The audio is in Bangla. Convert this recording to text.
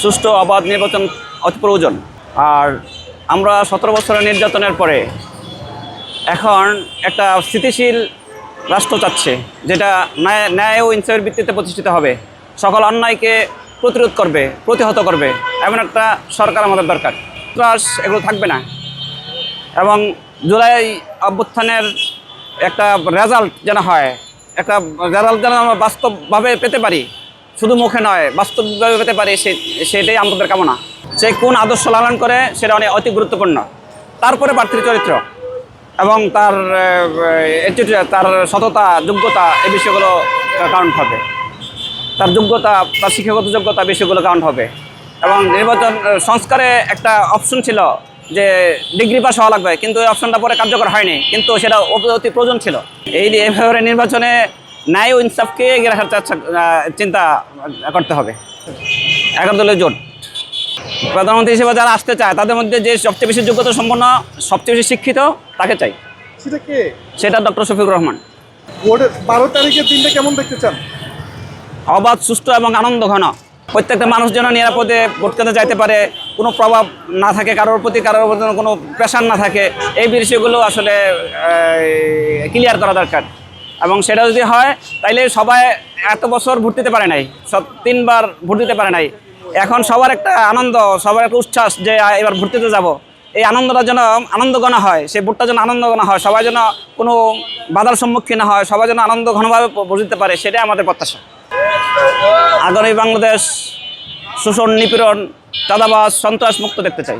সুষ্ঠু অবাধ নির্বাচন অতি প্রয়োজন। আর আমরা 17 বছরের নির্যাতনের পরে এখন একটা স্থিতিশীল রাষ্ট্র চাচ্ছে, যেটা ন্যায় ও ইনসাফের ভিত্তিতে প্রতিষ্ঠিত হবে, সকল অন্যায়কে প্রতিরোধ করবে, প্রতিহত করবে, এমন একটা সরকার আমাদের দরকার। ত্রাস এগুলো থাকবে না। এবং জুলাই অভ্যুত্থানের একটা রেজাল্ট যেন হয়, একটা রেজাল্ট যেন আমরা বাস্তবভাবে পেতে পারি, শুধু মুখে নয় বাস্তবভাবে পেতে পারি, সেটাই আমাদের কামনা। সে কোন আদর্শ লালন করে সেটা অতি গুরুত্বপূর্ণ। তারপরে প্রার্থীর চরিত্র এবং তার তার সততা, যোগ্যতা, এই বিষয়গুলো কাউন্ট হবে। তার যোগ্যতা, তার শিক্ষাগত যোগ্যতা, বিষয়গুলো কাউন্ট হবে। এবং নির্বাচন সংস্কারে একটা অপশন ছিল যে ডিগ্রি পাস হওয়া লাগবে, কিন্তু এই অপশনটা পরে কার্যকর হয়নি, কিন্তু সেটা অতি প্রয়োজন ছিল। এইভাবে নির্বাচনে ন্যায় ও ইনসাফকে এগিয়ে রাখার চিন্তা করতে হবে। একাদলীয় জোট প্রধানমন্ত্রী হিসেবে যারা আসতে চায় তাদের মধ্যে যে সবচেয়ে বেশি যোগ্যতা সম্পন্ন, সবচেয়ে বেশি শিক্ষিত, তাকে চাই। সেটা ডক্টর শফিকুর রহমান। 12 তারিখের দিনটা কেমন দেখতে চান? অবাধ, সুষ্ঠু এবং আনন্দ ঘন। প্রত্যেকটা মানুষ যেন নিরাপদে ভোট কেন্দ্রে যাইতে পারে, কোনো প্রভাব না থাকে, কারোর প্রতি কোনো প্রেশার না থাকে, এই বিষয়গুলো আসলে ক্লিয়ার করা দরকার। এবং সেটা যদি হয় তাইলে সবাই এত বছর ভোট দিতে পারে নাই, 3 বার ভোট দিতে পারে নাই, এখন সবার একটা আনন্দ, সবার একটা উচ্ছ্বাস যে এবার ভোট দিতে যাবো। এই আনন্দটা যেন আনন্দ ঘন হয়, সেই ভোটটা যেন আনন্দ ঘন হয়, সবাই যেন কোনো বাধার সম্মুখীন না হয়, সবাই যেন আনন্দ ঘনভাবে ভোট দিতে পারে, সেটাই আমাদের প্রত্যাশা। আগামী বাংলাদেশ শোষণ, নিপীড়ন, চাঁদাবাজ, সন্ত্রাস মুক্ত দেখতে চাই।